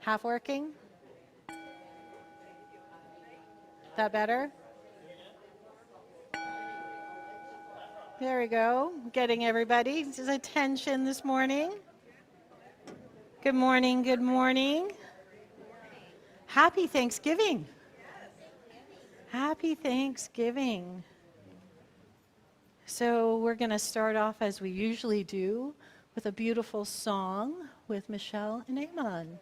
Half working? That better? There we go. Getting everybody's attention this morning. Good morning, good morning. Happy Thanksgiving. Happy Thanksgiving. So we're going to start off as we usually do with a beautiful song with Michelle and Eamonn.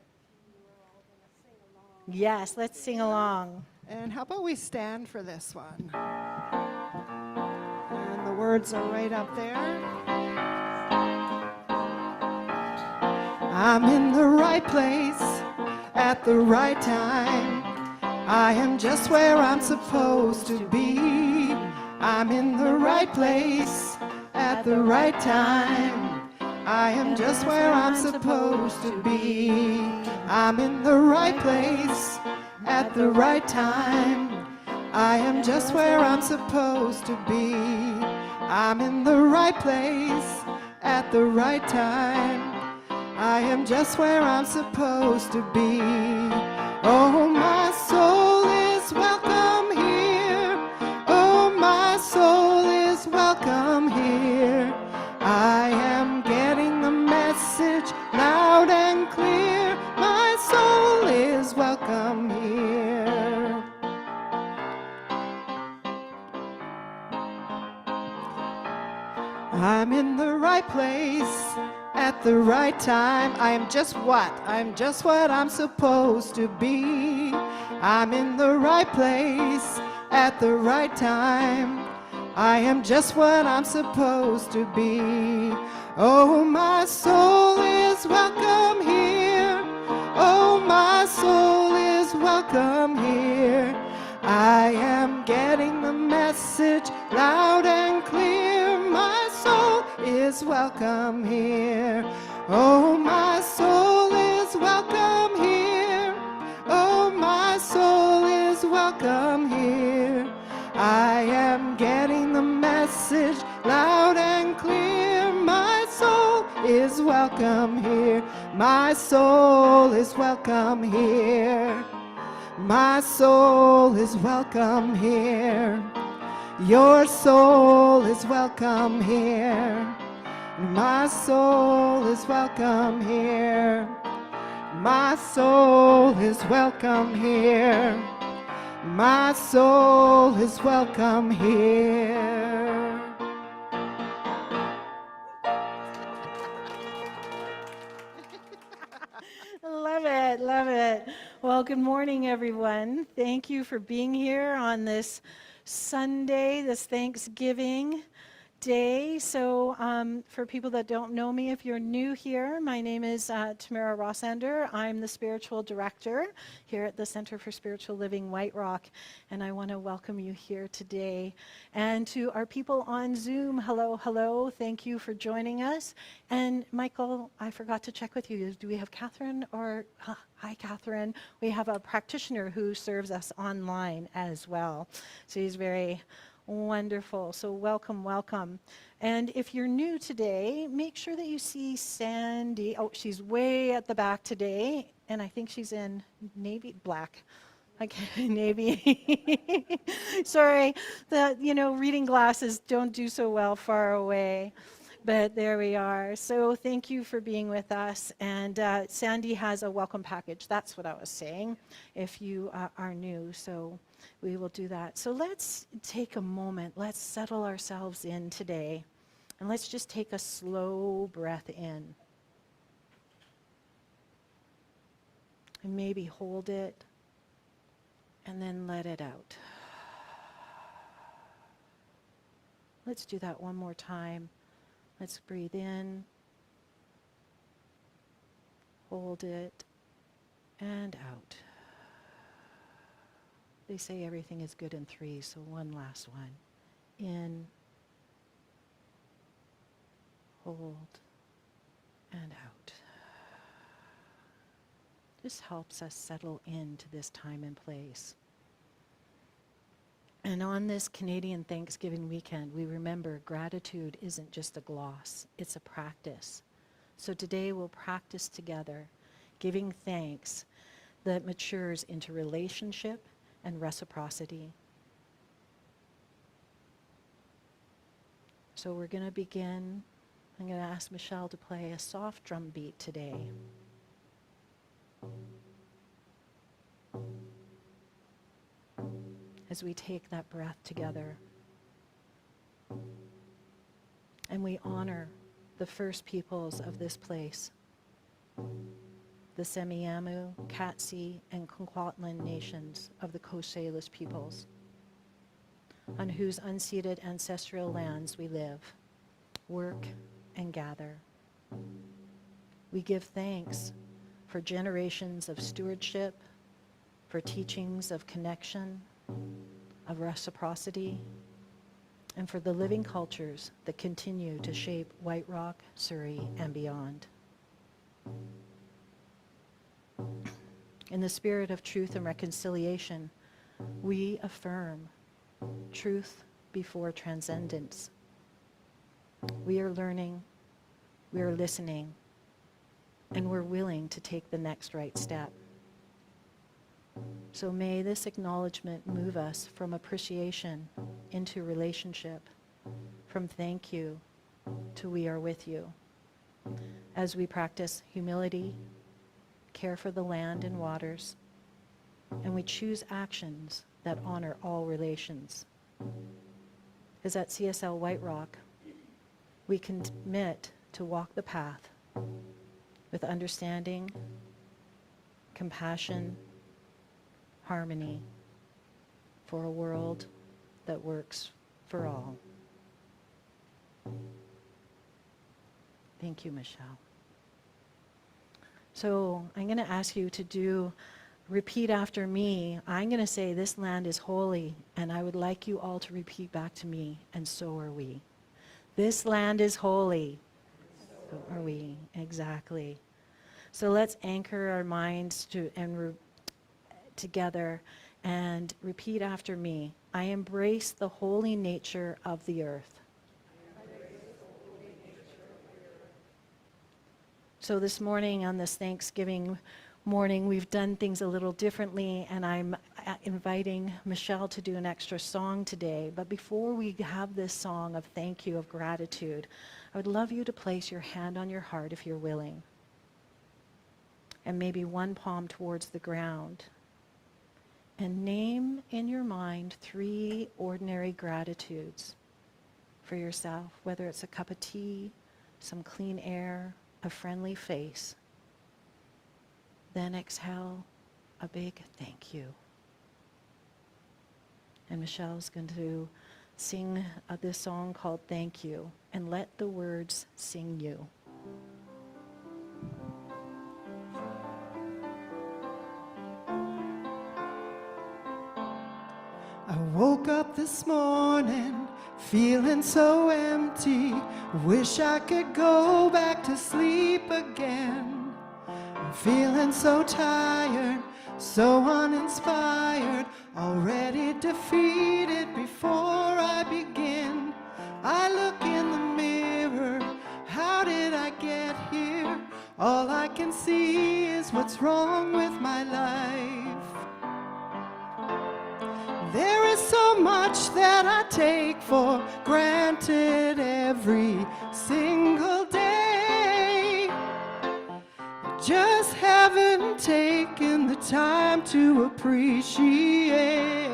Yes, let's sing along. And how about we stand for this one? And the words are right up there. I'm in the right place at the right time. I am just where I'm supposed to be. I'm in the right place at the right time. I am just where I'm supposed to be. I'm in the right place at the right time. I am just where I'm supposed to be. I'm in the right place at the right time. I am just where I'm supposed to be. Oh, my soul is welcome here. Oh, my soul is welcome here. I am getting the message loud and clear. My soul is welcome here. I'm in the right place at the right time. I am just what? I'm just what I'm supposed to be. I'm in the right place at the right time. I am just what I'm supposed to be. Oh, my soul is welcome here. Oh, my soul is welcome here. I am getting the message loud and clear. My soul is welcome here. Oh, my soul is welcome here. Oh, my soul is welcome here. I am getting the message loud and clear. My soul is welcome here. My soul is welcome here. My soul is welcome here. Your soul is welcome here. My soul is welcome here. My soul is welcome here. My soul is welcome here. Love it, love it. Well, good morning, everyone. Thank you for being here on this Sunday, this Thanksgiving Day. So for people that don't know me, if you're new here, my name is Tamara Rossander. I'm the spiritual director here at the Center for Spiritual Living White Rock, and I want to welcome you here today. And to our people on Zoom, hello, hello. Thank you for joining us. And Michael, I forgot to check with you. Do we have Catherine or... Hi, Catherine. We have a practitioner who serves us online as well. So he's very wonderful. So welcome, welcome. And if you're new today, make sure that you see Sandy. Oh, she's way at the back today, and I think she's in navy black. Okay, navy. Sorry, reading glasses don't do so well far away. But there we are. So thank you for being with us. And Sandy has a welcome package. That's what I was saying, if you are new. So we will do that. So let's take a moment. Let's settle ourselves in today. And let's just take a slow breath in. And maybe hold it. And then let it out. Let's do that one more time. Let's breathe in, hold it, and out. They say everything is good in 3, so one last one. In, hold, and out. This helps us settle into this time and place. And on this Canadian Thanksgiving weekend, we remember gratitude isn't just a gloss, it's a practice. So today we'll practice together, giving thanks that matures into relationship and reciprocity. So we're going to begin. I'm going to ask Michelle to play a soft drum beat today. As we take that breath together. And we honor the first peoples of this place, the Semiahmoo, Katsi, and Conquatlin nations of the Coast Salish peoples, on whose unceded ancestral lands we live, work, and gather. We give thanks for generations of stewardship, for teachings of connection, of reciprocity, and for the living cultures that continue to shape White Rock, Surrey, and beyond. In the spirit of truth and reconciliation, we affirm truth before transcendence. We are learning, we are listening, and we're willing to take the next right step. So may this acknowledgement move us from appreciation into relationship, from thank you to we are with you, as we practice humility, care for the land and waters, and we choose actions that honor all relations. As at CSL White Rock, we commit to walk the path with understanding, compassion, harmony, for a world that works for all. Thank you, Michelle. So I'm going to ask you to repeat after me. I'm going to say, this land is holy, and I would like you all to repeat back to me, and so are we. This land is holy. So are we, exactly. So let's anchor our minds together and repeat after me. I embrace the holy nature of the earth. So this morning, on this Thanksgiving morning, we've done things a little differently, and I'm inviting Michelle to do an extra song today. But before we have this song of thank you, of gratitude, I would love you to place your hand on your heart if you're willing, and maybe one palm towards the ground. And name in your mind 3 ordinary gratitudes for yourself, whether it's a cup of tea, some clean air, a friendly face. Then exhale a big thank you. And Michelle's going to sing this song called Thank You, and let the words sing you. I woke up this morning feeling so empty. Wish I could go back to sleep again. I'm feeling so tired, so uninspired, already defeated before I begin. I look in the mirror, how did I get here? All I can see is what's wrong with my life. There is so much that I take for granted every single day. I just haven't taken the time to appreciate.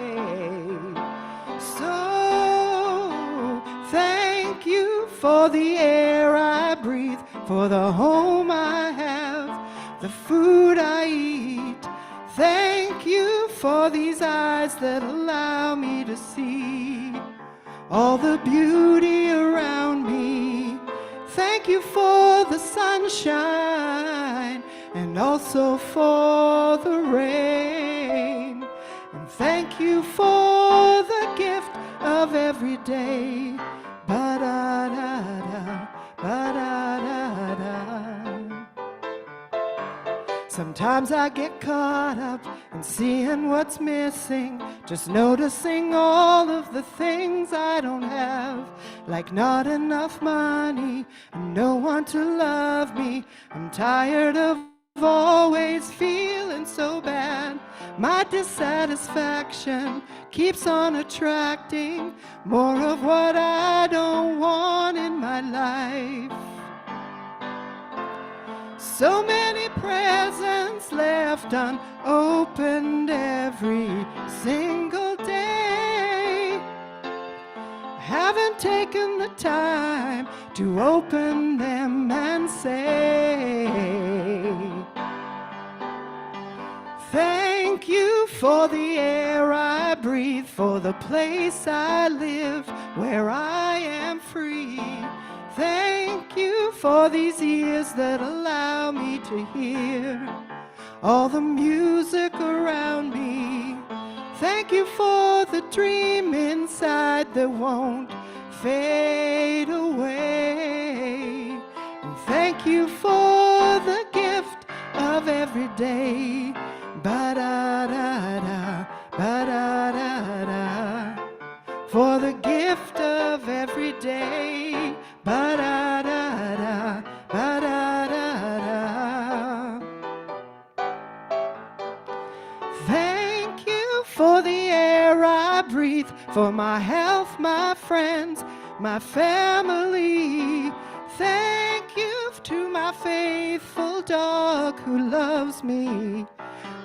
So thank you for the air I breathe, for the home I have, the food I eat. Thank you for these eyes that allow me to see all the beauty around me. Thank you for the sunshine and also for the rain. And thank you for the gift of every day. Ba-da-da-da, ba-da-da-da. Sometimes I get caught up in seeing what's missing, just noticing all of the things I don't have, like not enough money and no one to love me. I'm tired of always feeling feeling so bad. My dissatisfaction keeps on attracting more of what I don't want in my life. So many presents left unopened every single day. Haven't taken the time to open them and say, thank you for the air I breathe, for the place I live where I am free. Thank you for these ears that allow me to hear all the music around me. Thank you for the dream inside that won't fade away. And thank you for the gift of every day. Ba-da-da-da, ba-da-da-da. For the gift of every day. Ba-da-da-da, ba-da-da-da. Thank you for the air I breathe, for my health, my friends, my family. Thank you to my faithful dog who loves me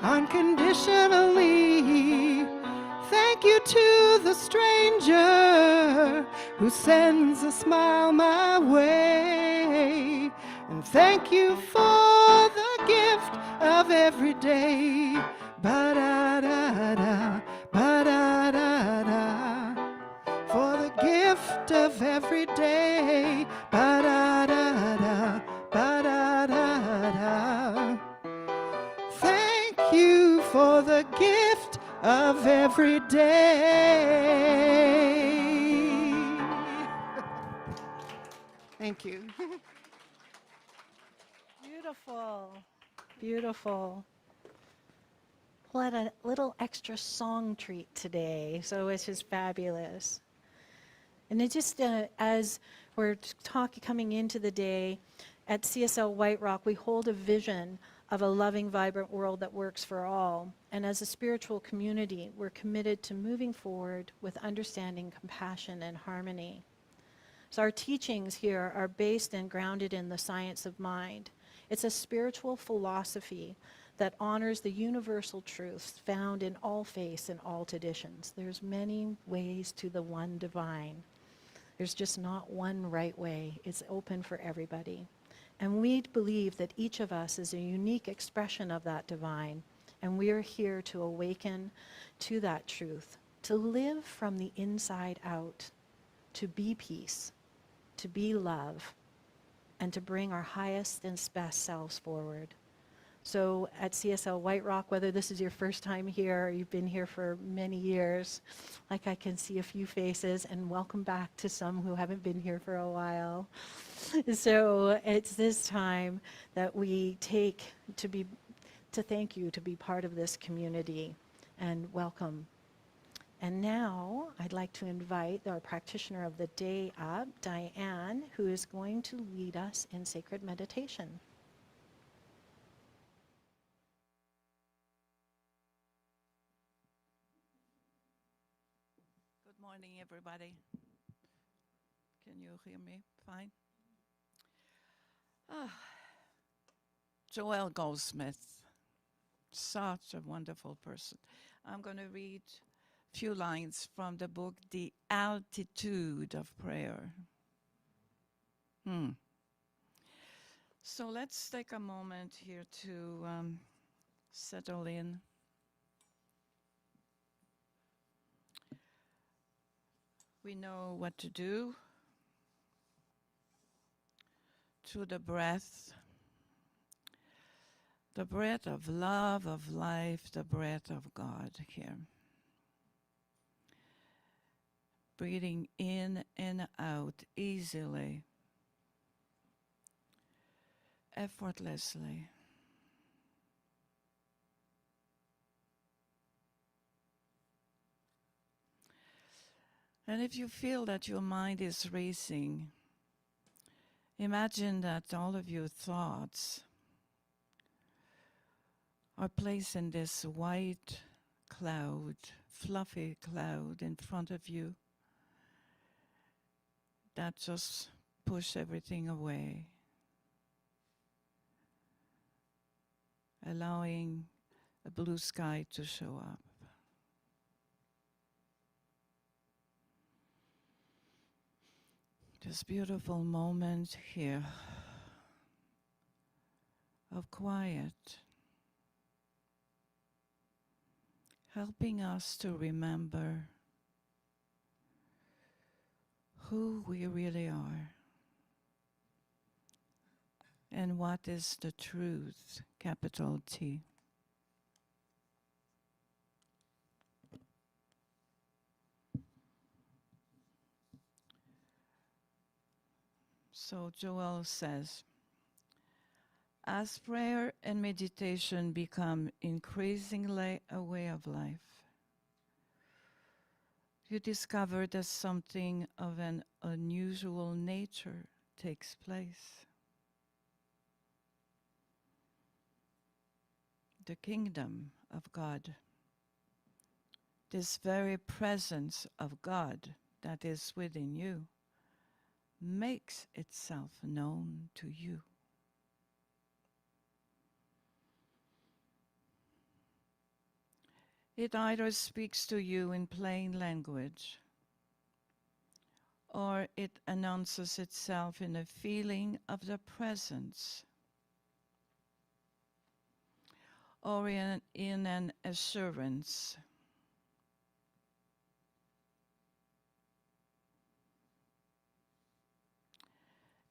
unconditionally. Thank you to the stranger who sends a smile my way. And thank you for the gift of every day. Ba-da-da-da, ba-da-da-da. For the gift of every day. Ba-da-da-da, ba-da-da-da. Thank you for the gift of every day. Thank you. Beautiful. Beautiful. What a little extra song treat today. So it's just fabulous. And it just, as we're coming into the day, at CSL White Rock, we hold a vision of a loving, vibrant world that works for all. And as a spiritual community, we're committed to moving forward with understanding, compassion, and harmony. So our teachings here are based and grounded in the science of mind. It's a spiritual philosophy that honors the universal truths found in all faiths and all traditions. There's many ways to the one divine. There's just not one right way. It's open for everybody. And we believe that each of us is a unique expression of that divine, and we are here to awaken to that truth, to live from the inside out, to be peace, to be love, and to bring our highest and best selves forward. So at CSL White Rock, whether this is your first time here or you've been here for many years, like I can see a few faces, and welcome back to some who haven't been here for a while. So it's this time that we take to thank you to be part of this community, and welcome. And now I'd like to invite our practitioner of the day up, Diane, who is going to lead us in sacred meditation. Good morning, everybody. Can you hear me fine? Joelle Goldsmith, such a wonderful person. I'm going to read a few lines from the book, The Altitude of Prayer. So let's take a moment here to settle in. We know what to do through the breath of love, of life, the breath of God here. Breathing in and out easily, effortlessly. And if you feel that your mind is racing, imagine that all of your thoughts are placed in this white cloud, fluffy cloud in front of you that just push everything away, allowing a blue sky to show up. This beautiful moment here of quiet, helping us to remember who we really are and what is the truth, capital T. So Joel says, as prayer and meditation become increasingly a way of life, you discover that something of an unusual nature takes place. The kingdom of God, this very presence of God that is within you, makes itself known to you. It either speaks to you in plain language, or it announces itself in a feeling of the presence, or in an assurance.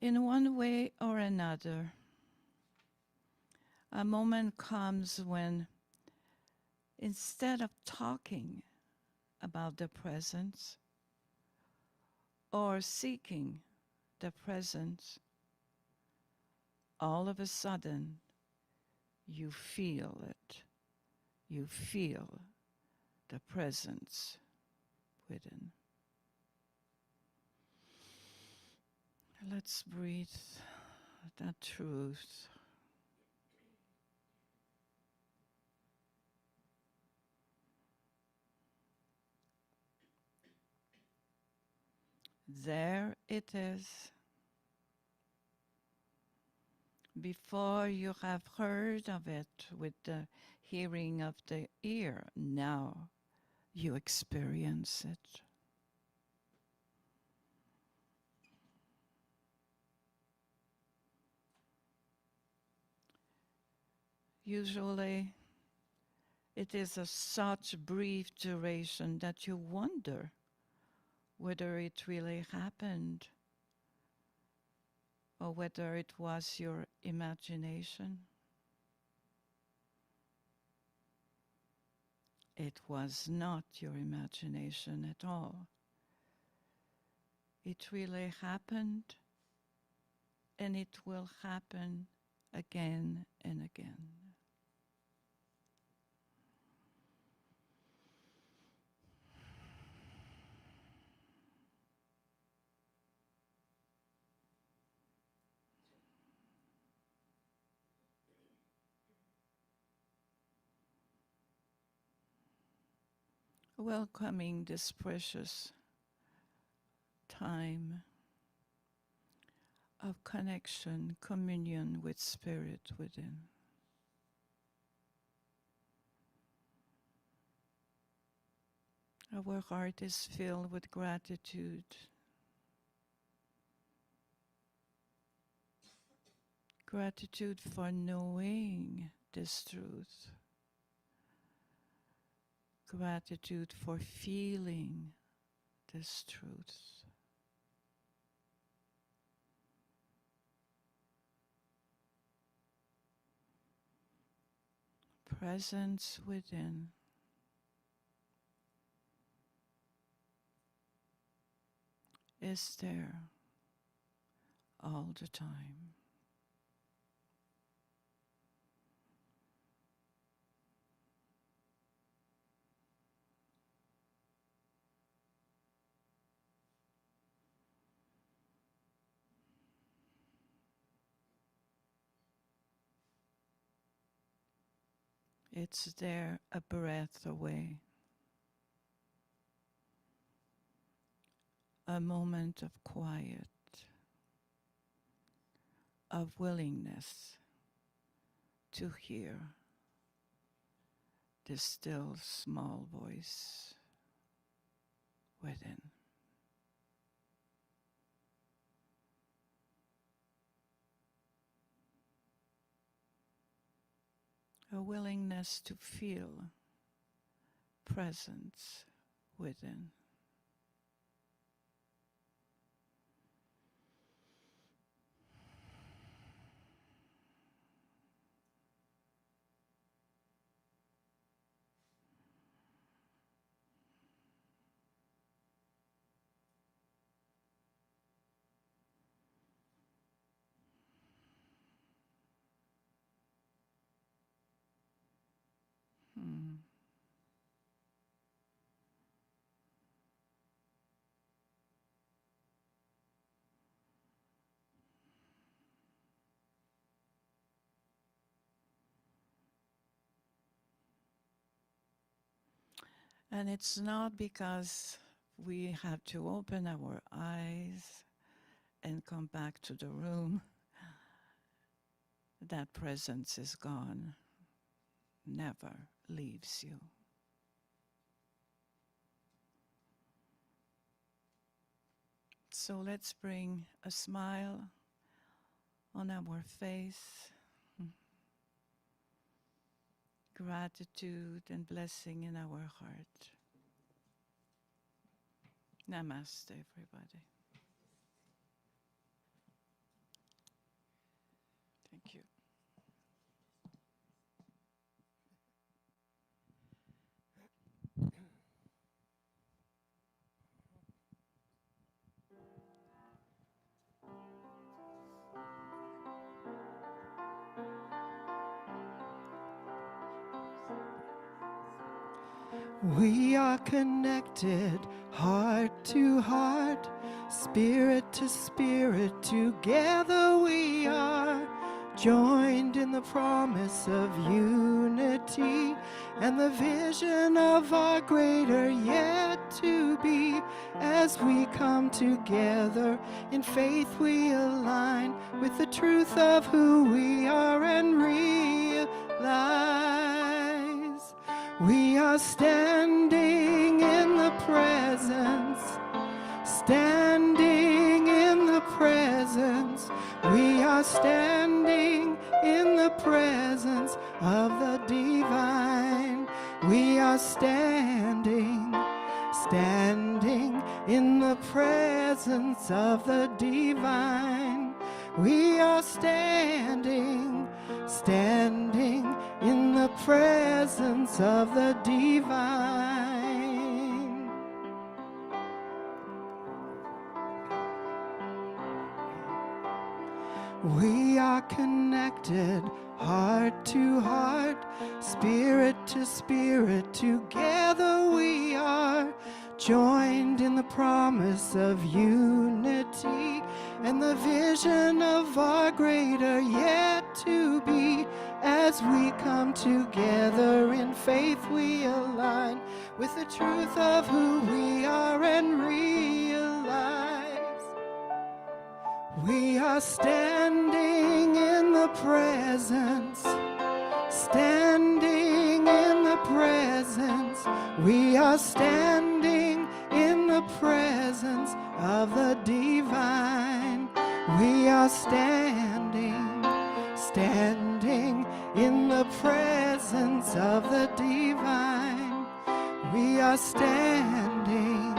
In one way or another, a moment comes when, instead of talking about the presence or seeking the presence, all of a sudden you feel it. You feel the presence within. Let's breathe that truth. There it is. Before you have heard of it with the hearing of the ear, now you experience it. Usually, it is of such brief duration that you wonder whether it really happened or whether it was your imagination. It was not your imagination at all. It really happened, and it will happen again and again. Welcoming this precious time of connection, communion with Spirit within. Our heart is filled with gratitude. Gratitude for knowing this truth. Gratitude for feeling this truth. Presence within. Is there all the time. It's there a breath away. A moment of quiet, of willingness to hear the still small voice within. A willingness to feel presence within. And it's not because we have to open our eyes and come back to the room that presence is gone, never leaves you. So let's bring a smile on our face, gratitude and blessing in our heart. Namaste, everybody. Thank you. We are connected, heart to heart, spirit to spirit. Together we are joined in the promise of unity and the vision of our greater yet to be. As we come together in faith, we align with the truth of who we are and realize we are standing in the presence, standing in the presence. We are standing in the presence of the divine. We are standing, standing in the presence of the divine. We are standing, standing in the presence of the divine. We are connected, heart to heart, spirit to spirit. Together we are joined in the promise of unity and the vision of our greater yet to be. As we come together in faith, we align with the truth of who we are and realize we are standing in the presence, standing in the presence. We are standing in the presence of the divine. We are standing, standing in the presence of the divine. We are standing,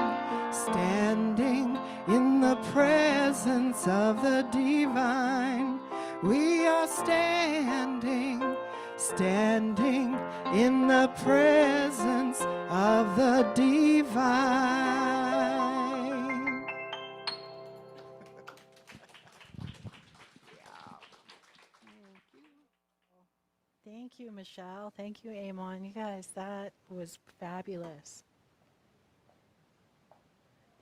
standing in the presence of the divine. We are standing, standing in the presence of the divine. Thank you, Michelle. Thank you, Eamonn. You guys, that was fabulous.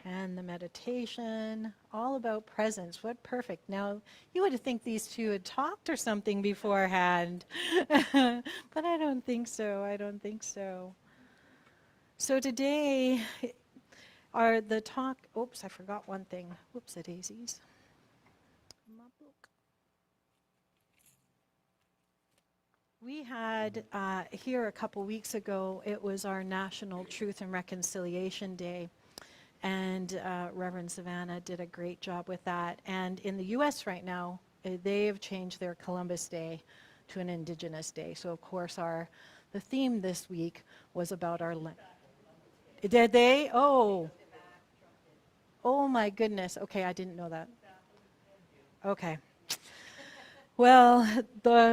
and the meditation, all about presence. What perfect. Now, you would think these two had talked or something beforehand, but I don't think so. I don't think so. So today, the talk, oops, I forgot one thing. Whoops-a-daisies. My book. We had here a couple weeks ago, it was our National Truth and Reconciliation Day. And Reverend Savannah did a great job with that. And in the U.S. right now, they have changed their Columbus Day to an Indigenous Day. So of course the theme this week was about our land. Did they? Oh. Oh my goodness. Okay, I didn't know that. Okay. Well,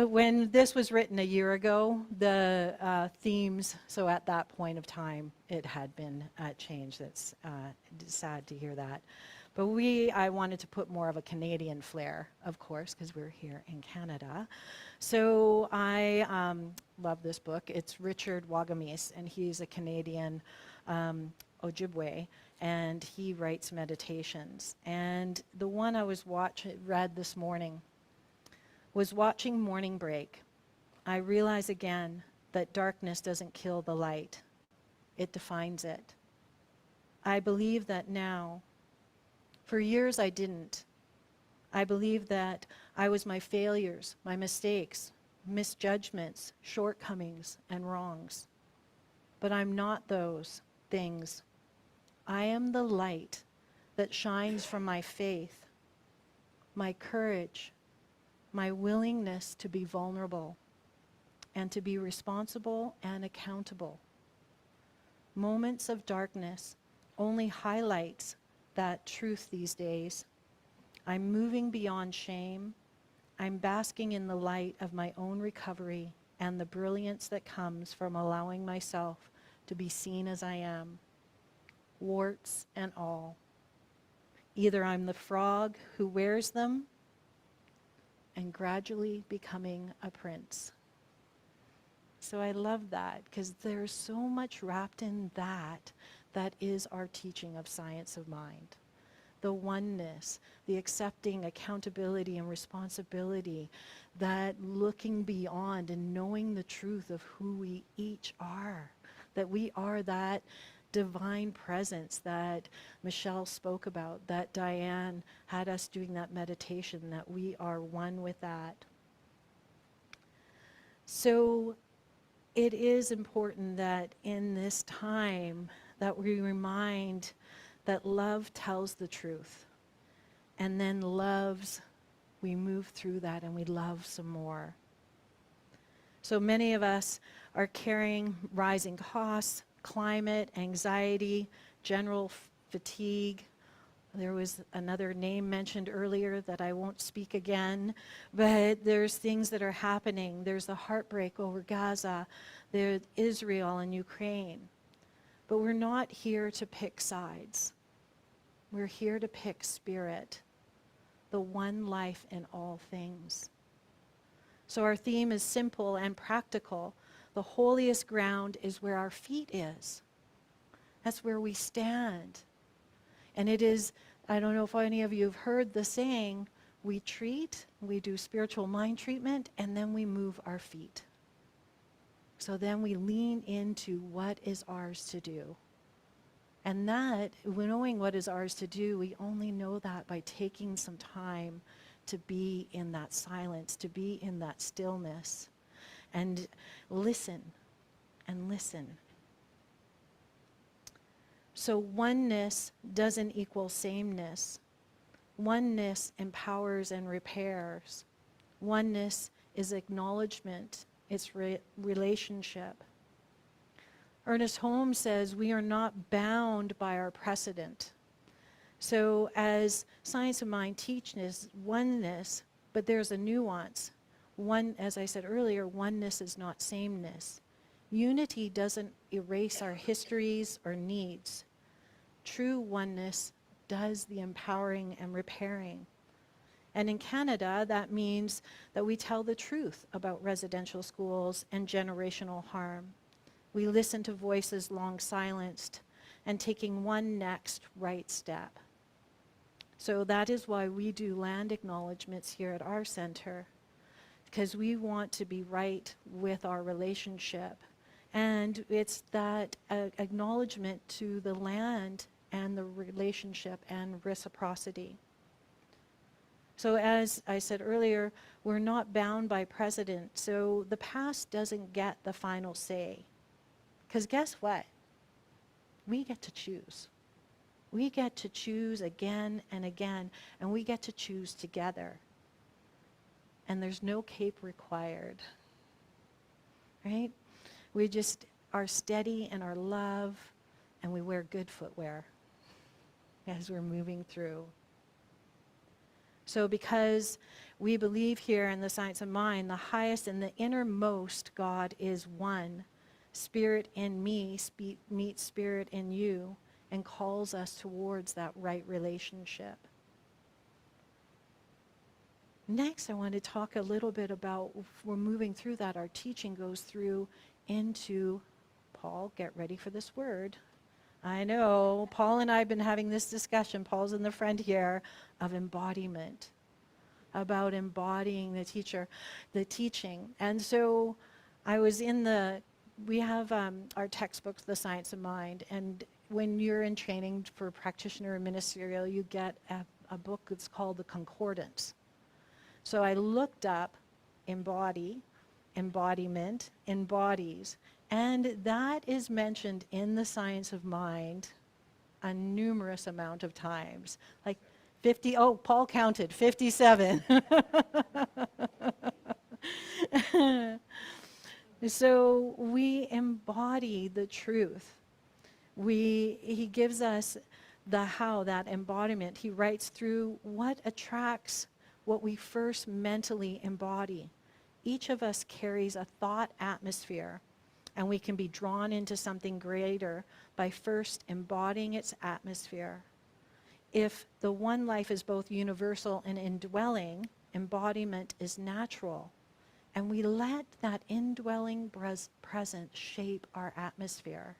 when this was written a year ago, the themes, so at that point of time, it had been changed. That's sad to hear that. But I wanted to put more of a Canadian flair, of course, because we're here in Canada. So I love this book. It's Richard Wagamis, and he's a Canadian Ojibwe, and he writes meditations. And the one I read this morning, was watching morning break. I realize again that darkness doesn't kill the light. It defines it. I believe that now. For years I didn't. I believed that I was my failures, my mistakes, misjudgments, shortcomings, and wrongs. But I'm not those things. I am the light that shines from my faith, my courage, my willingness to be vulnerable and to be responsible and accountable. Moments of darkness only highlights that truth these days. I'm moving beyond shame. I'm basking in the light of my own recovery and the brilliance that comes from allowing myself to be seen as I am, warts and all. Either I'm the frog who wears them and gradually becoming a prince. So I love that because there's so much wrapped in that is our teaching of science of mind. The oneness, the accepting accountability and responsibility, that looking beyond and knowing the truth of who we each are, that we are that divine presence that Michelle spoke about, that Diane had us doing that meditation, that we are one with that. So it is important that in this time that we remind that love tells the truth, and then we move through that and we love some more. So many of us are carrying rising costs, climate, anxiety, general fatigue. There was another name mentioned earlier that I won't speak again, but there's things that are happening. There's the heartbreak over Gaza, there's Israel and Ukraine. But we're not here to pick sides. We're here to pick spirit, the one life in all things. So our theme is simple and practical. The holiest ground is where our feet is. That's where we stand. And it is, I don't know if any of you have heard the saying, we do spiritual mind treatment, and then we move our feet. So then we lean into what is ours to do. And that, knowing what is ours to do, we only know that by taking some time to be in that silence, to be in that stillness, and listen, and listen. So oneness doesn't equal sameness. Oneness empowers and repairs. Oneness is acknowledgement, it's relationship. Ernest Holmes says we are not bound by our precedent. So as Science of Mind teaches oneness, but there's a nuance. One, as I said earlier, oneness is not sameness. Unity doesn't erase our histories or needs. True oneness does the empowering and repairing. And in Canada, that means that we tell the truth about residential schools and generational harm. We listen to voices long silenced, and taking one next right step. So that is why we do land acknowledgements here at our center, because we want to be right with our relationship. And it's that acknowledgement to the land and the relationship and reciprocity. So as I said earlier, we're not bound by precedent. So the past doesn't get the final say. Because guess what? We get to choose. We get to choose again and again, and we get to choose together. And there's no cape required, right? We just are steady in our love, and we wear good footwear as we're moving through. So because we believe here in the science of mind, the highest and the innermost God is one. Spirit in me meets spirit in you and calls us towards that right relationship. Next, I want to talk a little bit about, if we're moving through that, our teaching goes through into, Paul, get ready for this word. I know, Paul and I have been having this discussion, Paul's in the front here, of embodiment, about embodying the teaching. And so I was we have our textbooks, The Science of Mind, and when you're in training for practitioner and ministerial, you get a book that's called The Concordance. So I looked up embody, embodiment, embodies, and that is mentioned in the science of mind a numerous amount of times. Like 50, Paul counted, 57. So we embody the truth. He gives us the how, that embodiment. He writes through what attracts what we first mentally embody. Each of us carries a thought atmosphere, and we can be drawn into something greater by first embodying its atmosphere. If the one life is both universal and indwelling, embodiment is natural, and we let that indwelling presence shape our atmosphere.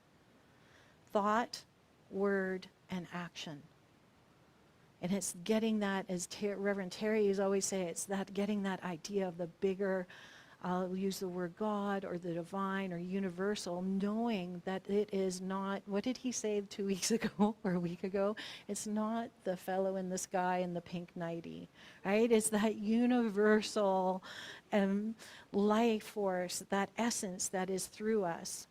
Thought, word, and action. And it's getting that, as Reverend Terry is always saying, it's that getting that idea of the bigger, I'll use the word God or the divine or universal, knowing that it is not, what did he say 2 weeks ago or a week ago? It's not the fellow in the sky in the pink nightie, right? It's that universal life force, that essence that is through us.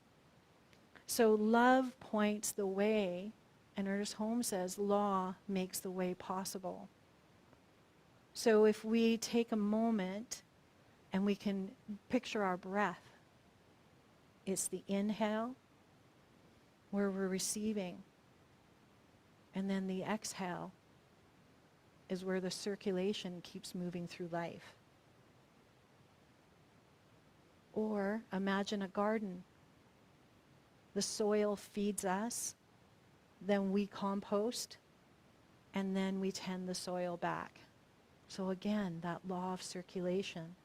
So love points the way, and Ernest Holmes says, law makes the way possible. So if we take a moment and we can picture our breath, it's the inhale where we're receiving, and then the exhale is where the circulation keeps moving through life. Or imagine a garden. The soil feeds us, then we compost, and then we tend the soil back. So again, that law of circulation.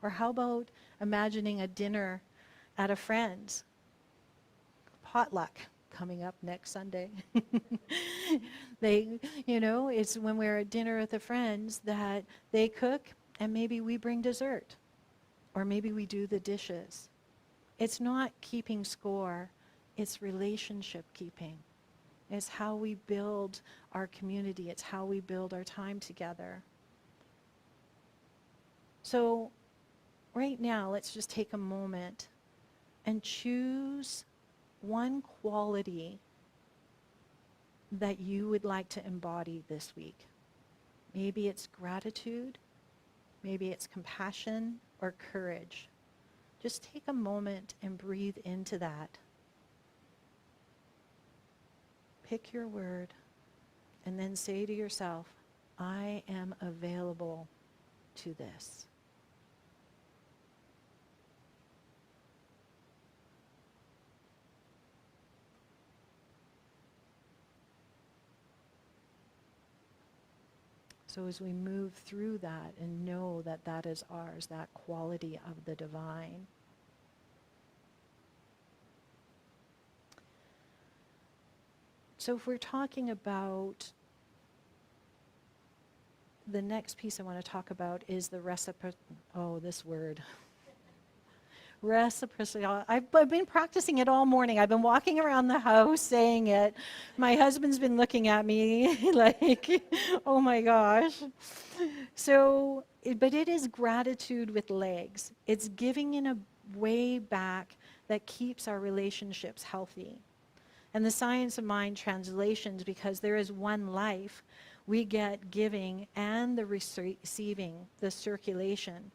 Or how about imagining a dinner at a friend's? Potluck coming up next Sunday. It's when we're at dinner with the friends that they cook and maybe we bring dessert. Or maybe we do the dishes. It's not keeping score, it's relationship keeping. It's how we build our community. It's how we build our time together. So right now, let's just take a moment and choose one quality that you would like to embody this week. Maybe it's gratitude, maybe it's compassion or courage. Just take a moment and breathe into that. Pick your word and then say to yourself, I am available to this. So as we move through that and know that that is ours, that quality of the divine. So if we're talking about, the next piece I want to talk about is the this word. Reciprocity. I've been practicing it all morning. I've been walking around the house saying it. My husband's been looking at me like, oh my gosh. So, but it is gratitude with legs. It's giving in a way back that keeps our relationships healthy. And the Science of Mind translations, because there is one life, we get giving and the receiving, the circulation.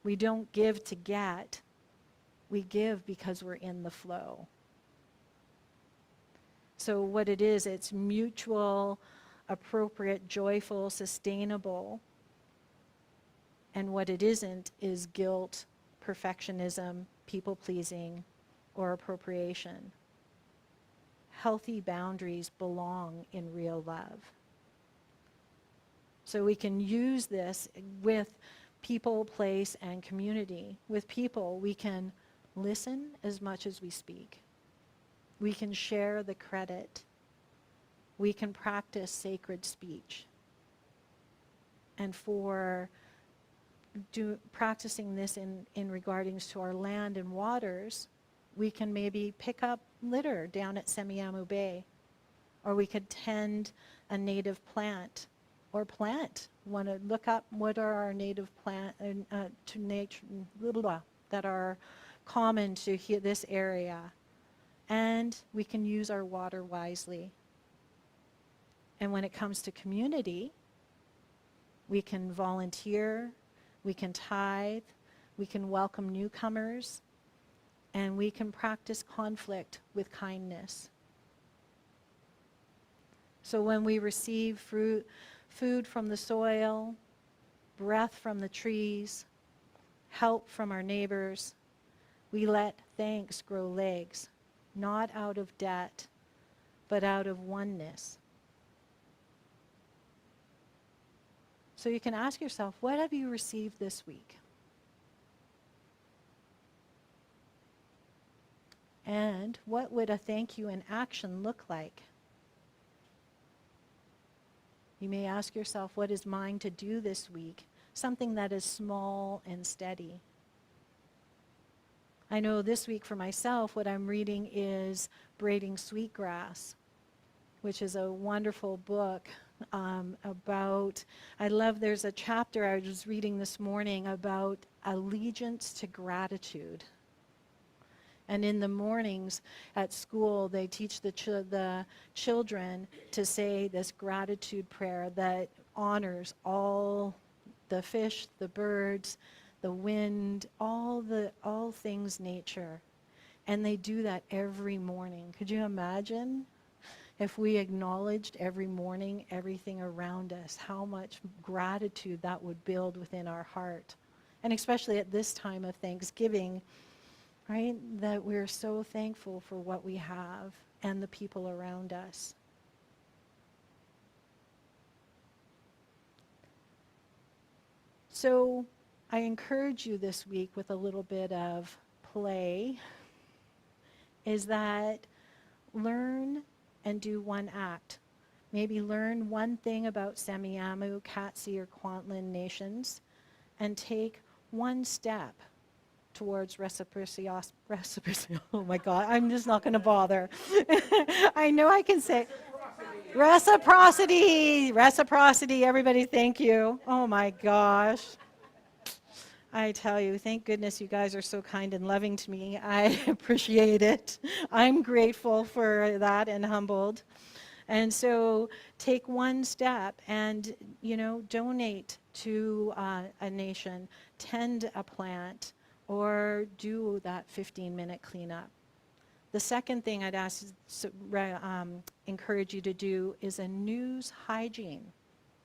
We don't give to get. We give because we're in the flow. So what it is, it's mutual, appropriate, joyful, sustainable. And what it isn't is guilt, perfectionism, people-pleasing, or appropriation. Healthy boundaries belong in real love. So we can use this with people, place, and community. With people, we can listen as much as we speak. We can share the credit. We can practice sacred speech. And for practicing this in regardings to our land and waters, we can maybe pick up litter down at Semiahmoo Bay, or we could tend a native plant, or plant. Want to look up what are our native plant to nature that are common to this area, and we can use our water wisely. And when it comes to community, we can volunteer, we can tithe, we can welcome newcomers, and we can practice conflict with kindness. So when we receive food from the soil, breath from the trees, help from our neighbors, we let thanks grow legs, not out of debt, but out of oneness. So you can ask yourself, what have you received this week? And what would a thank you in action look like? You may ask yourself, what is mine to do this week? Something that is small and steady. I know this week for myself, what I'm reading is Braiding Sweetgrass, which is a wonderful book there's a chapter I was reading this morning about allegiance to gratitude. And in the mornings at school, they teach the children to say this gratitude prayer that honors all the fish, the birds, the wind, all things nature. And they do that every morning. Could you imagine if we acknowledged every morning everything around us, how much gratitude that would build within our heart? And especially at this time of Thanksgiving, right? That we're so thankful for what we have and the people around us. So I encourage you this week with a little bit of play, is that learn and do one act. Maybe learn one thing about Semiahmoo, Katzie, or Kwantlen nations, and take one step towards reciprocity. Oh my God, I'm just not going to bother. I know I can say reciprocity. Reciprocity, everybody, thank you. Oh my gosh. I tell you, thank goodness you guys are so kind and loving to me. I appreciate it. I'm grateful for that and humbled. And so take one step and, donate to a nation, tend a plant, or do that 15-minute cleanup. The second thing I'd encourage you to do is a news hygiene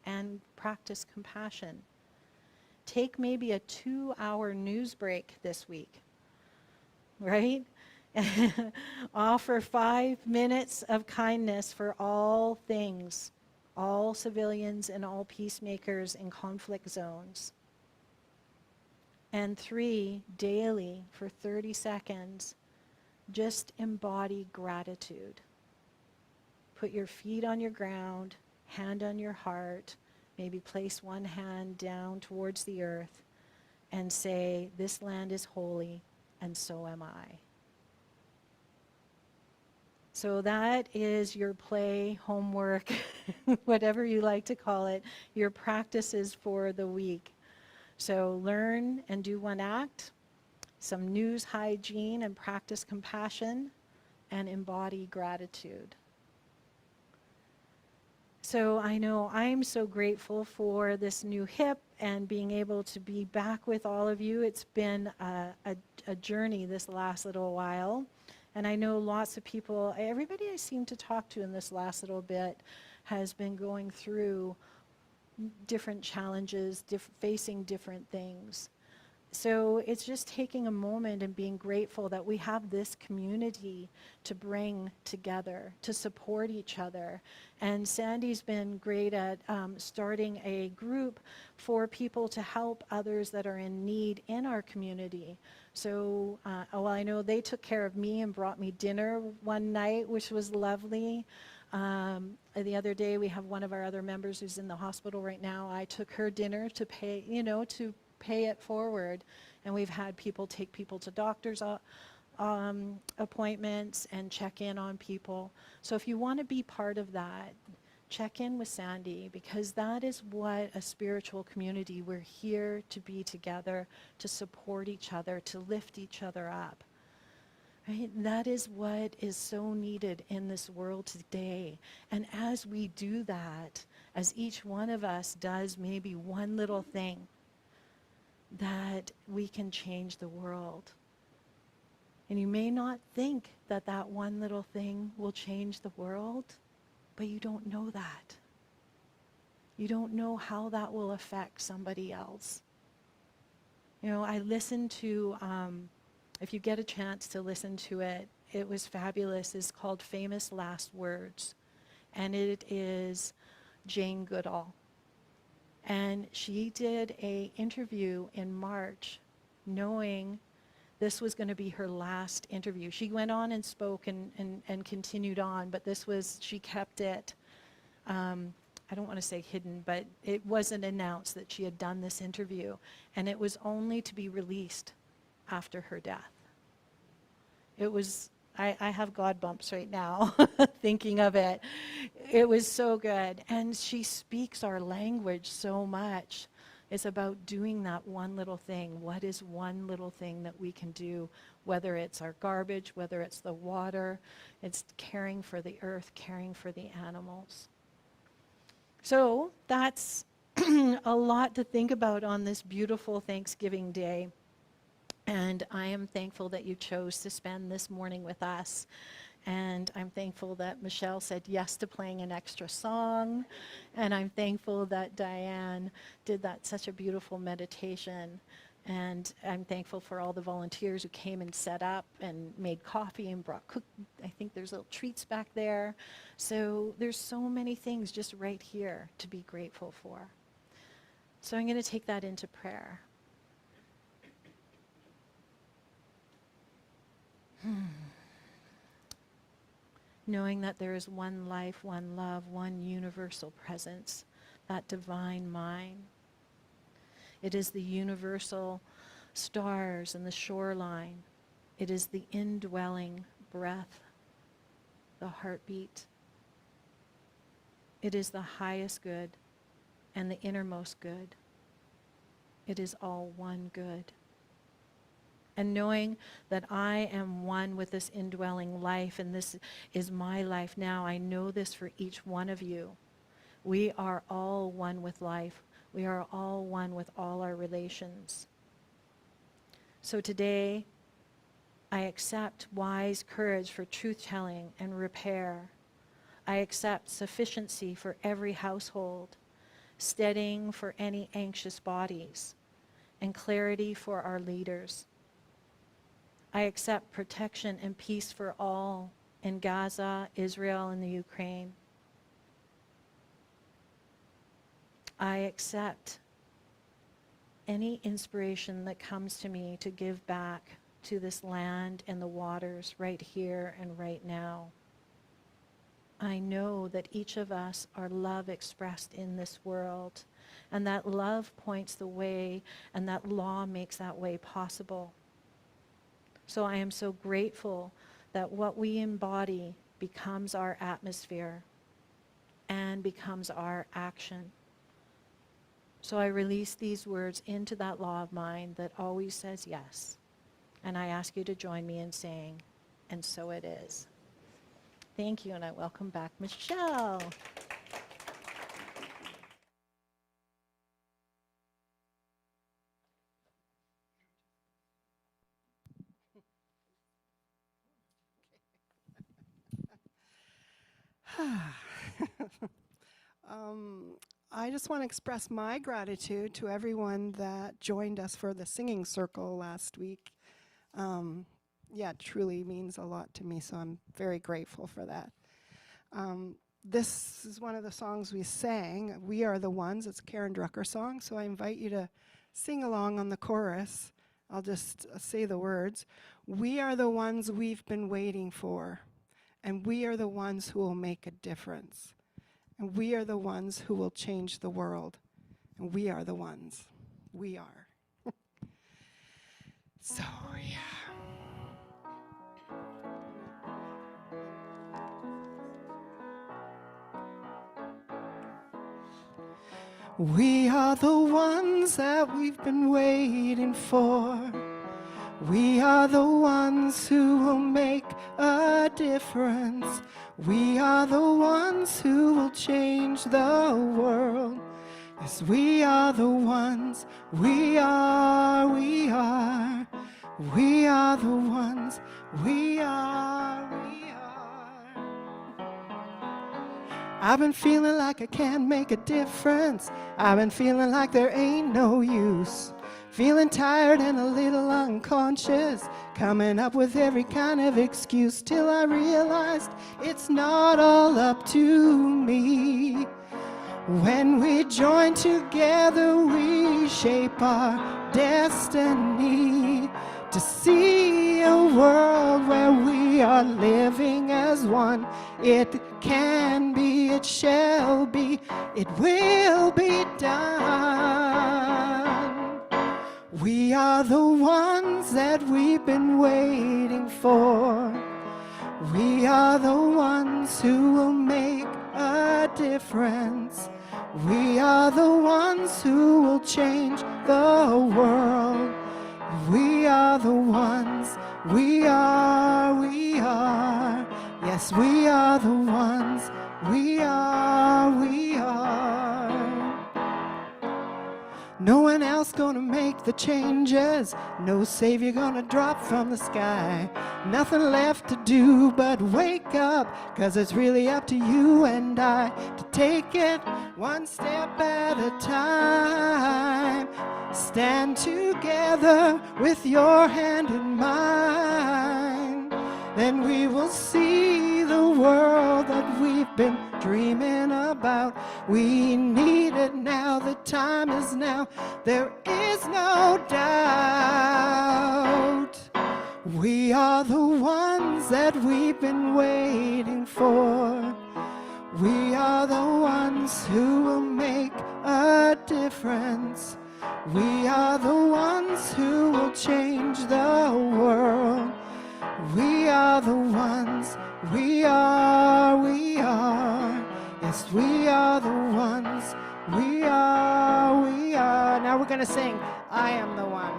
and practice compassion. Take maybe a 2-hour news break this week, right? Offer 5 minutes of kindness for all things, all civilians and all peacemakers in conflict zones. And 3, daily for 30 seconds, just embody gratitude. Put your feet on your ground, hand on your heart, maybe place one hand down towards the earth and say, this land is holy and so am I. So that is your play, homework, whatever you like to call it, your practices for the week. So learn and do one act, some news hygiene and practice compassion, and embody gratitude. So I know I'm so grateful for this new hip and being able to be back with all of you. It's been a journey this last little while. And I know lots of people, everybody I seem to talk to in this last little bit has been going through different challenges, facing different things. So it's just taking a moment and being grateful that we have this community to bring together, to support each other. And Sandy's been great at starting a group for people to help others that are in need in our community. So, well, I know they took care of me and brought me dinner one night, which was lovely. The other day, we have one of our other members who's in the hospital right now. I took her dinner to pay, to pay it forward. And we've had people take people to doctors' appointments and check in on people. So if you want to be part of that, check in with Sandy, because that is what a spiritual community, we're here to be together, to support each other, to lift each other up. Right? That is what is so needed in this world today. And as we do that, as each one of us does maybe one little thing, that we can change the world. And you may not think that that one little thing will change the world, but you don't know that. You don't know how that will affect somebody else. I listened to, if you get a chance to listen to it, it was fabulous. It's called Famous Last Words. And it is Jane Goodall. And she did an interview in March, knowing this was going to be her last interview. She went on and spoke and continued on, but she kept it, I don't want to say hidden, but it wasn't announced that she had done this interview. And it was only to be released after her death. It was, I have God bumps right now thinking of it. It was so good. And she speaks our language so much. It's about doing that one little thing. What is one little thing that we can do, whether it's our garbage, whether it's the water, it's caring for the earth, caring for the animals. So that's a lot to think about on this beautiful Thanksgiving Day. And I am thankful that you chose to spend this morning with us. And I'm thankful that Michelle said yes to playing an extra song. And I'm thankful that Diane did such a beautiful meditation. And I'm thankful for all the volunteers who came and set up and made coffee and brought I think there's little treats back there. So there's so many things just right here to be grateful for. So I'm going to take that into prayer. Knowing that there is one life, one love, one universal presence, that divine mind. It is the universal stars and the shoreline. It is the indwelling breath, the heartbeat. It is the highest good and the innermost good. It is all one good. And knowing that I am one with this indwelling life, and this is my life now, I know this for each one of you. We are all one with life. We are all one with all our relations. So today, I accept wise courage for truth-telling and repair. I accept sufficiency for every household, steadying for any anxious bodies, and clarity for our leaders. I accept protection and peace for all in Gaza, Israel, and the Ukraine. I accept any inspiration that comes to me to give back to this land and the waters right here and right now. I know that each of us are love expressed in this world, and that love points the way, and that law makes that way possible. So I am so grateful that what we embody becomes our atmosphere and becomes our action. So I release these words into that law of mind that always says yes. And I ask you to join me in saying, and so it is. Thank you, and I welcome back Michelle. I just want to express my gratitude to everyone that joined us for the singing circle last week. Yeah, it truly means a lot to me, so I'm very grateful for that. This is one of the songs we sang, We Are the Ones. It's a Karen Drucker song, so I invite you to sing along on the chorus. I'll just say the words. We are the ones we've been waiting for, and we are the ones who will make a difference. And we are the ones who will change the world. And we are the ones. We are. So, yeah. We are the ones that we've been waiting for. We are the ones who will make a difference. We are the ones who will change the world. Yes, we are the ones. We are, we are. We are the ones. We are, we are. I've been feeling like I can't make a difference. I've been feeling like there ain't no use. Feeling tired and a little unconscious, coming up with every kind of excuse till I realized it's not all up to me. When we join together, we shape our destiny to see a world where we are living as one. It can be, it shall be, it will be done. We are the ones that we've been waiting for. We are the ones who will make a difference. We are the ones who will change the world. We are the ones. We are, we are. Yes, we are the ones. We are, we are. No one else gonna make the changes. No savior gonna drop from the sky. Nothing left to do but wake up, 'cause it's really up to you and I to take it one step at a time. Stand together with your hand in mine. Then we will see the world that we've been dreaming about. We need it now, the time is now. There is no doubt. We are the ones that we've been waiting for. We are the ones who will make a difference. We are the ones who will change the world. We are the ones. We are, we are. Yes, we are the ones. We are, we are. Now we're going to sing, I am the one.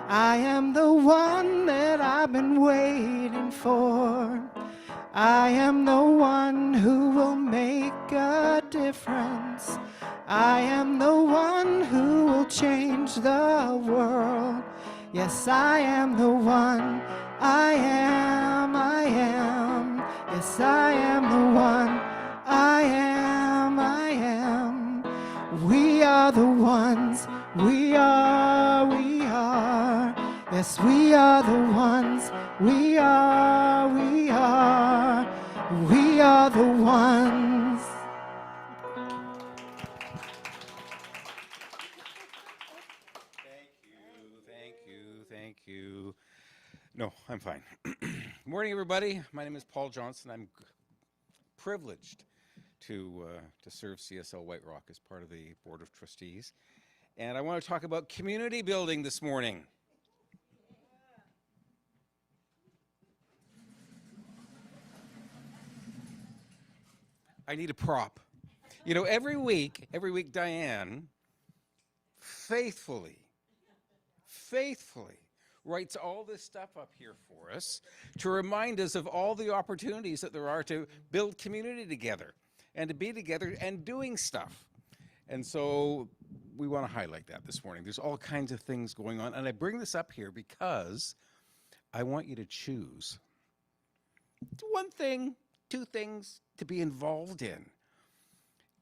I am the one that I've been waiting for. I am the one who will make a difference. I am the one who will change the world. Yes, I am the one. I am, I am. Yes, I am the one. I am, I am. We are the ones. We are, we are. Yes, we are the ones. We are, we are. We are the ones. Thank you. No, I'm fine. Good morning, everybody. My name is Paul Johnson. I'm privileged to serve CSL White Rock as part of the Board of Trustees. And I want to talk about community building this morning. I need a prop. You know, every week, Diane faithfully writes all this stuff up here for us to remind us of all the opportunities that there are to build community together and to be together and doing stuff. And so we want to highlight that this morning. There's all kinds of things going on. And I bring this up here because I want you to choose one thing, two things to be involved in.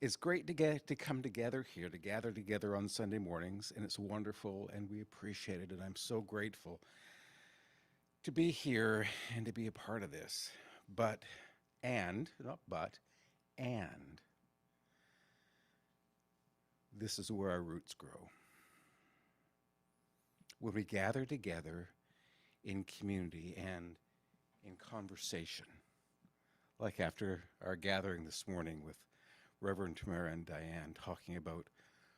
It's great to get to come together here, to gather together on Sunday mornings, and it's wonderful, and we appreciate it, and I'm so grateful to be here and to be a part of this. And this is where our roots grow. When we gather together in community and in conversation, like after our gathering this morning with Rev Tamara and Diane talking about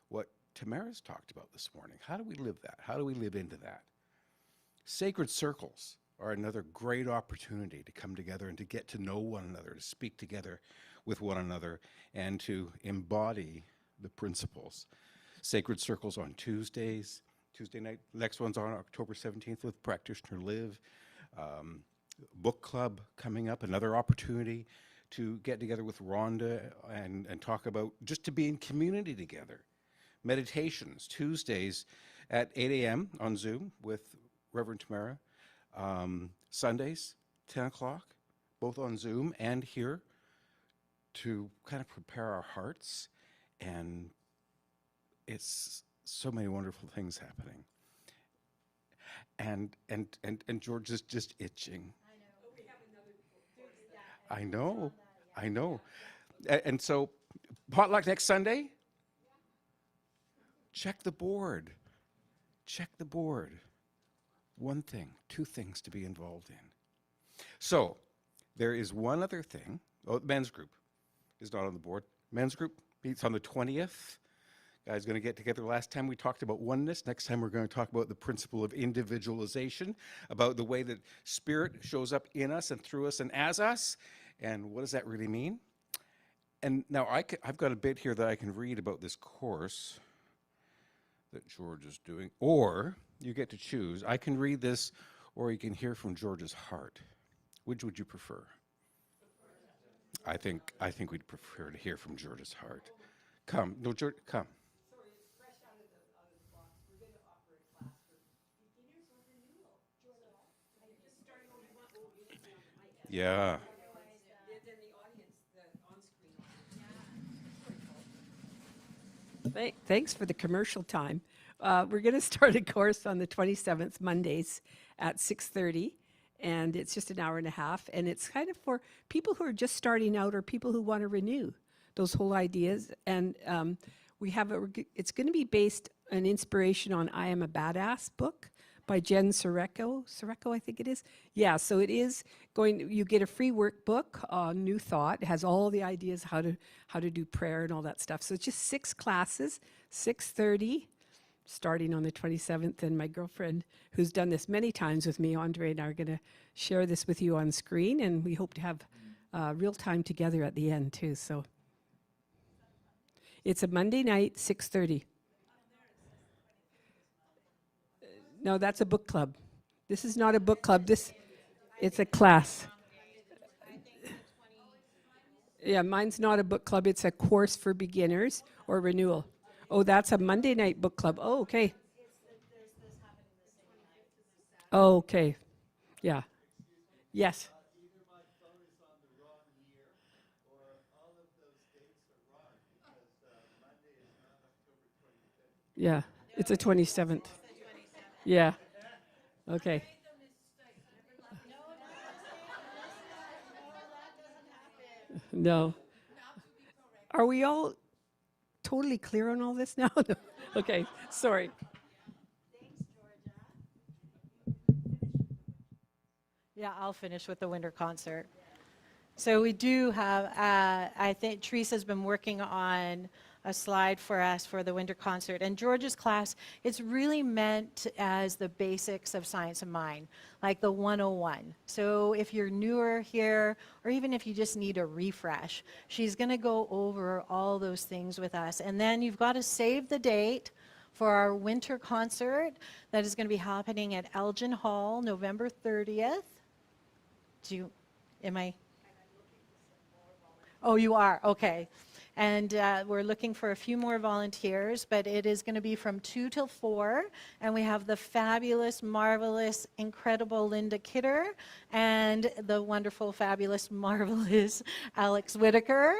what Tamara's talked about this morning. How do we live that? How do we live into that? Sacred circles are another great opportunity to come together and to get to know one another, to speak together with one another, and to embody the principles. Sacred circles on Tuesday night. Next one's on October 17th with Practitioner Live. Book club coming up, another opportunity to get together with Rhonda and talk about just to be in community together. Meditations, Tuesdays at 8 a.m. on Zoom with Rev Tamara. Sundays, 10 o'clock, both on Zoom and here to kind of prepare our hearts. And it's so many wonderful things happening. And George is just itching. I know. And so, potluck next Sunday? Check the board. One thing, two things to be involved in. So, there is one other thing. Oh, men's group is not on the board. Men's group meets on the 20th. Guys going to get together. Last time we talked about oneness. Next time we're going to talk about the principle of individualization, about the way that spirit shows up in us and through us and as us. And what does that really mean? And now I've got a bit here that I can read about this course that George is doing. Or you get to choose. I can read this, or you can hear from George's heart. Which would you prefer? I think we'd prefer to hear from George's heart. Come. No, George, come. Yeah. Thanks for the commercial time. We're going to start a course on the 27th, Mondays at 6:30, and it's just an hour and a half, and it's kind of for people who are just starting out or people who want to renew those whole ideas. And it's going to be based on inspiration on I Am a Badass book by Jen Surrey, I think it is. Yeah, so it is you get a free workbook on New Thought. It has all the ideas how to do prayer and all that stuff. So it's just 6 classes, 6:30, starting on the 27th. And my girlfriend, who's done this many times with me, Andre, and I are going to share this with you on screen. And we hope to have real time together at the end too. So it's a Monday night, 6:30. No, that's a book club. This is not a book club. It's a class. Yeah, mine's not a book club. It's a course for beginners or renewal. Oh, that's a Monday night book club. Oh, okay. Oh, okay. Yeah. Yes. Either my phone is on the wrong year or all of those dates are wrong because Monday is not October 25th. Yeah, it's the 27th. Yeah. Okay. No. Are we all totally clear on all this now? No. Okay, sorry. Yeah, I'll finish with the winter concert. So we do have, I think Teresa's been working on a slide for us for the winter concert. And George's class, it's really meant as the basics of science of mind, like the 101. So if you're newer here, or even if you just need a refresh, she's going to go over all those things with us. And then you've got to save the date for our winter concert that is going to be happening at Elgin Hall, November 30th. Am I? Oh, you are? Okay. And we're looking for a few more volunteers, but it is going to be from 2 till 4. And we have the fabulous, marvelous, incredible Linda Kidder and the wonderful, fabulous, marvelous Alex Whitaker.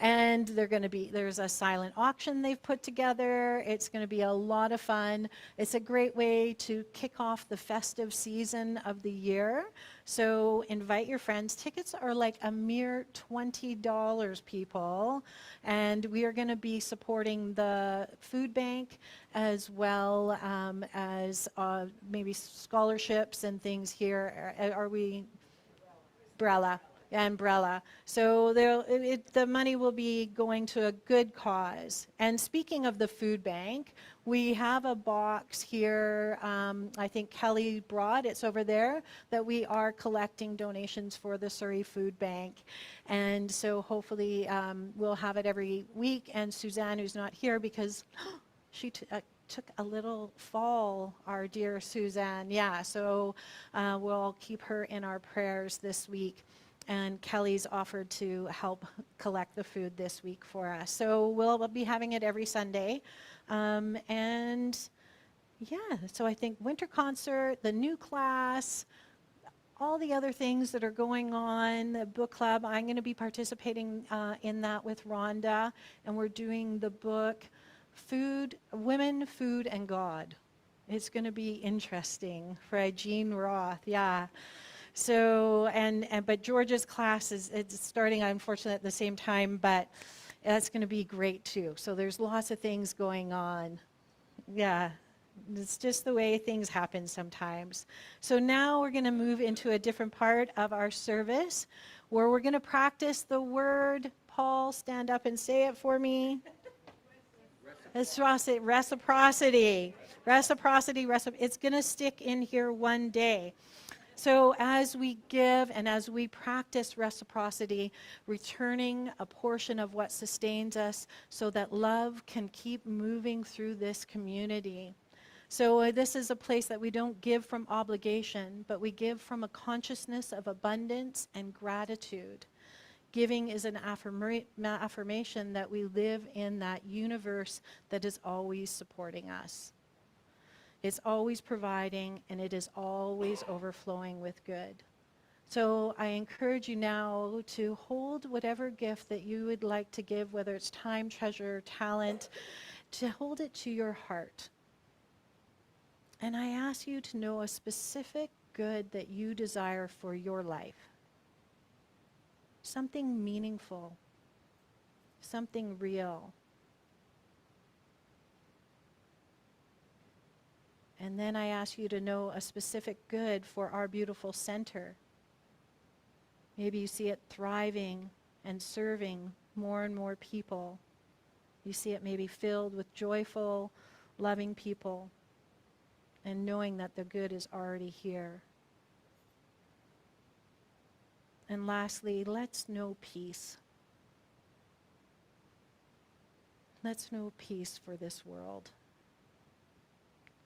And there's a silent auction they've put together. It's going to be a lot of fun. It's a great way to kick off the festive season of the year. So invite your friends. Tickets are like a mere $20, people. And we are going to be supporting the food bank as well as maybe scholarships and things here. Are we? Umbrella. So the money will be going to a good cause. And speaking of the food bank, we have a box here, I think Kelly brought, it's over there, that we are collecting donations for the Surrey Food Bank. And so hopefully we'll have it every week. And Suzanne, who's not here because she took a little fall, our dear Suzanne. Yeah, so we'll keep her in our prayers this week. And Kelly's offered to help collect the food this week for us. So we'll be having it every Sunday. And yeah, so I think winter concert, the new class, all the other things that are going on, the book club, I'm going to be participating in that with Rhonda. And we're doing the book, Women, Food, and God. It's going to be interesting for Jean Roth, yeah. So, but George's class it's starting, unfortunately, at the same time, but that's going to be great too. So there's lots of things going on. Yeah, it's just the way things happen sometimes. So now we're going to move into a different part of our service where we're going to practice the word. Paul, stand up and say it for me. Reciprocity. It's going to stick in here one day. So as we give and as we practice reciprocity, returning a portion of what sustains us so that love can keep moving through this community. So this is a place that we don't give from obligation, but we give from a consciousness of abundance and gratitude. Giving is an affirmation that we live in that universe that is always supporting us. It's always providing, and it is always overflowing with good. So I encourage you now to hold whatever gift that you would like to give, whether it's time, treasure, talent, to hold it to your heart. And I ask you to know a specific good that you desire for your life. Something meaningful, something real. And then I ask you to know a specific good for our beautiful center. Maybe you see it thriving and serving more and more people. You see it maybe filled with joyful, loving people, and knowing that the good is already here. And lastly, let's know peace. Let's know peace for this world.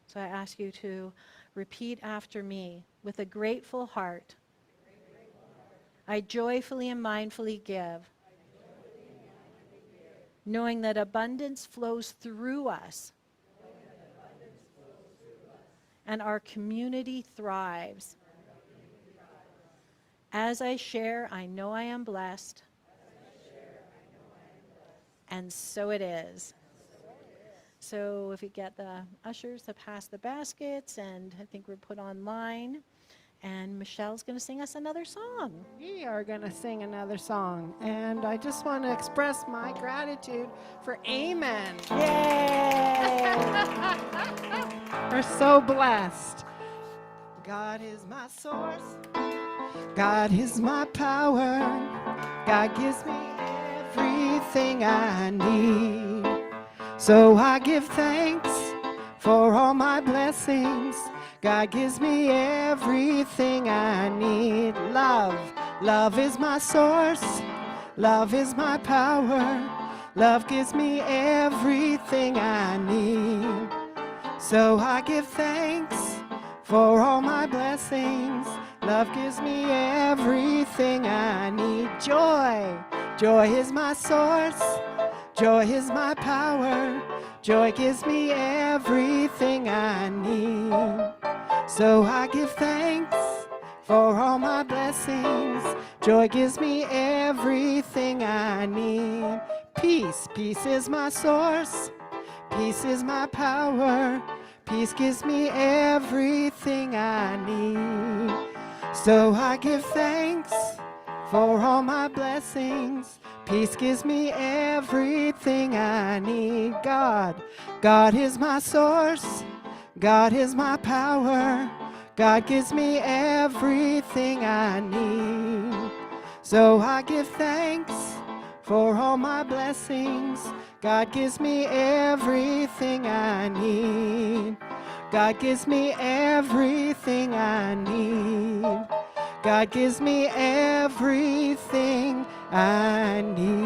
So I ask you to repeat after me with a grateful heart. I joyfully and mindfully give, knowing that abundance flows through us, and our community thrives. As I share, I know I am blessed, and so it is. So if you get the ushers to pass the baskets, and I think we're put online, and Michelle's going to sing us another song. We are going to sing another song, and I just want to express my gratitude for Eamonn. Yay! We're so blessed. God is my source, God is my power. God gives me everything I need. So I give thanks for all my blessings. God gives me everything I need. Love is my source. Love is my power. Love gives me everything I need. So I give thanks for all my blessings. Love gives me everything I need. Joy is my source. Joy is my power. Joy gives me everything I need. So I give thanks for all my blessings. Joy gives me everything I need. Peace is my source. Peace is my power. Peace gives me everything I need. So I give thanks for all my blessings. Peace gives me everything I need. God is my source. God is my power. God gives me everything I need. So I give thanks for all my blessings. God gives me everything I need. God gives me everything I need. God gives me everything I need.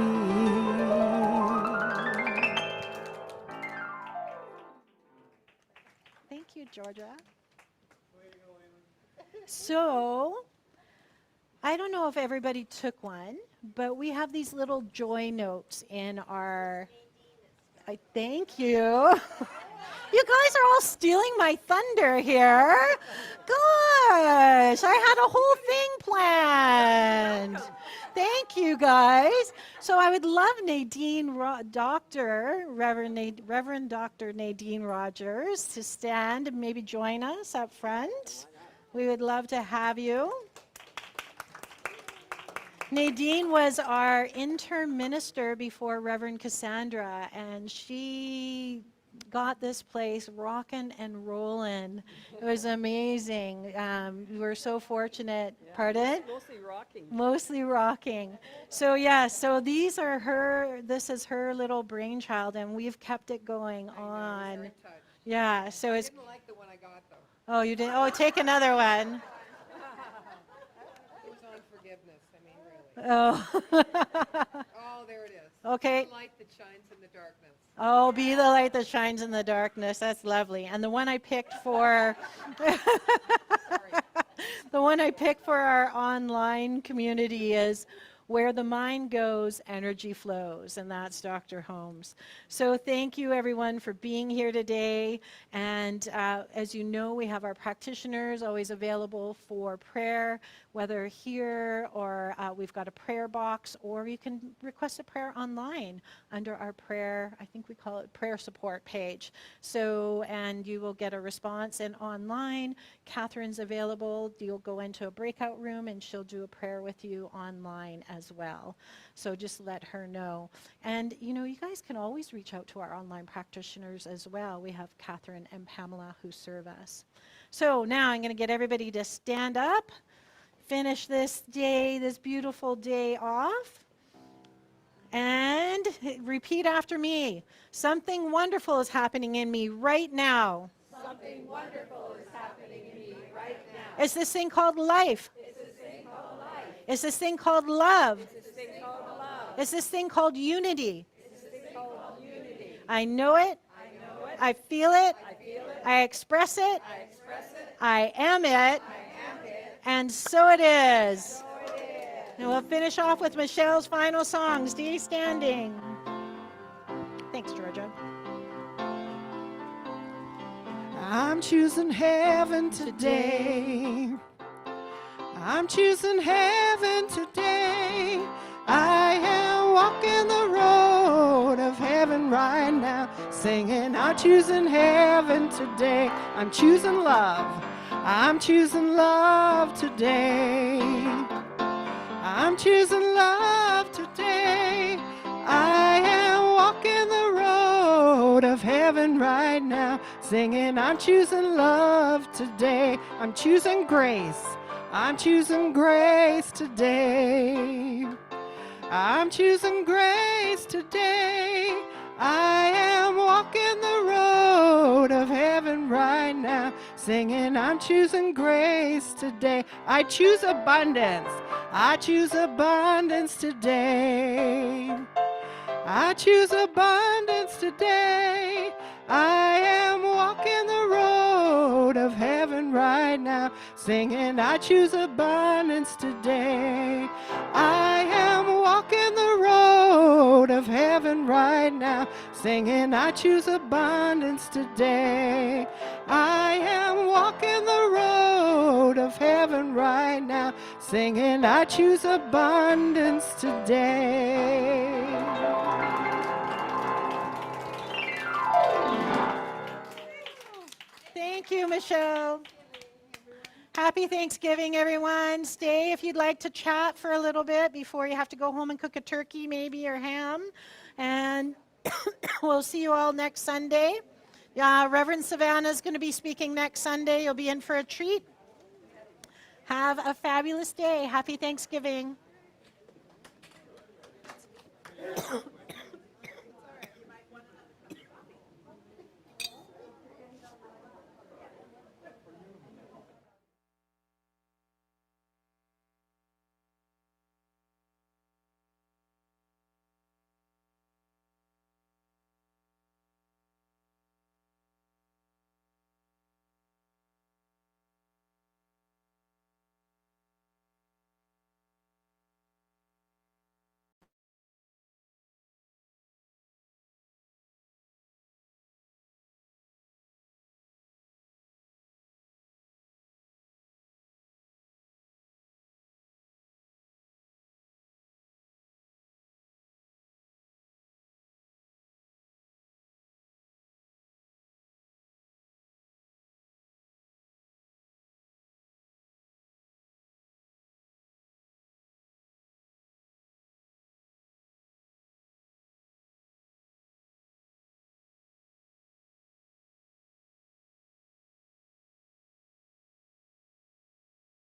Thank you, Georgia. So, I don't know if everybody took one, but we have these little joy notes in our. I thank you. You guys are all stealing my thunder here. Gosh, I had a whole thing planned. Thank you, guys. So I would love Reverend Dr. Nadine Rogers to stand and maybe join us up front. We would love to have you. Nadine was our intern minister before Reverend Cassandra, and she got this place rocking and rolling. It was amazing. We were so fortunate. Pardon? Mostly rocking. Mostly rocking. So so this is her little brainchild, and we've kept it going on. Yeah, so it's. I didn't like the one I got though. Oh, you didn't? Oh, take another one. It was on forgiveness. I mean, really. Oh. Oh, there it is. Okay. The light that shines in the darkness. Oh, be the light that shines in the darkness. That's lovely. And the one I picked for the one I picked for our online community is where the mind goes, energy flows, and that's Dr. Holmes. So thank you, everyone, for being here today. And as you know, we have our practitioners always available for prayer, whether here or we've got a prayer box, or you can request a prayer online under our prayer, I think we call it prayer support page. So, and you will get a response. And online, Catherine's available. You'll go into a breakout room and she'll do a prayer with you online as well. So just let her know. And you know, you guys can always reach out to our online practitioners as well. We have Catherine and Pamela who serve us. So now I'm going to get everybody to stand up, finish this day, this beautiful day off. And repeat after me. Something wonderful is happening in me right now. Something wonderful is happening in me right now. It's this thing called life. It's this thing called life. It's this thing called love. It's this thing called love. It's this thing called unity. It's this thing called unity. I know it. I know it. I feel it. I feel it. I express it. I express it. I am it. I am it. And so it is. So it is. And we'll finish off with Michelle's final song, Stay Standing. Thanks, Georgia. I'm choosing heaven today. I'm choosing heaven today. I am walking the road of heaven right now, singing, I'm choosing heaven today. I'm choosing love. I'm choosing love today. I'm choosing love today. I am walking the road of heaven right now, singing, I'm choosing love today. I'm choosing grace. I'm choosing grace today. I'm choosing grace today. I am walking the road of heaven right now, singing, I'm choosing grace today. I choose abundance. I choose abundance today. I choose abundance today. I am walking the road of heaven right now, singing, I choose abundance today. I am walking the road of heaven right now, singing, I choose abundance today. I am walking the road of heaven right now, singing, I choose abundance today. Thank you, Michelle. Happy Thanksgiving, everyone. Stay if you'd like to chat for a little bit before you have to go home and cook a turkey, maybe, or ham. And we'll see you all next Sunday. Reverend Savannah is going to be speaking next Sunday. You'll be in for a treat. Have a fabulous day. Happy Thanksgiving.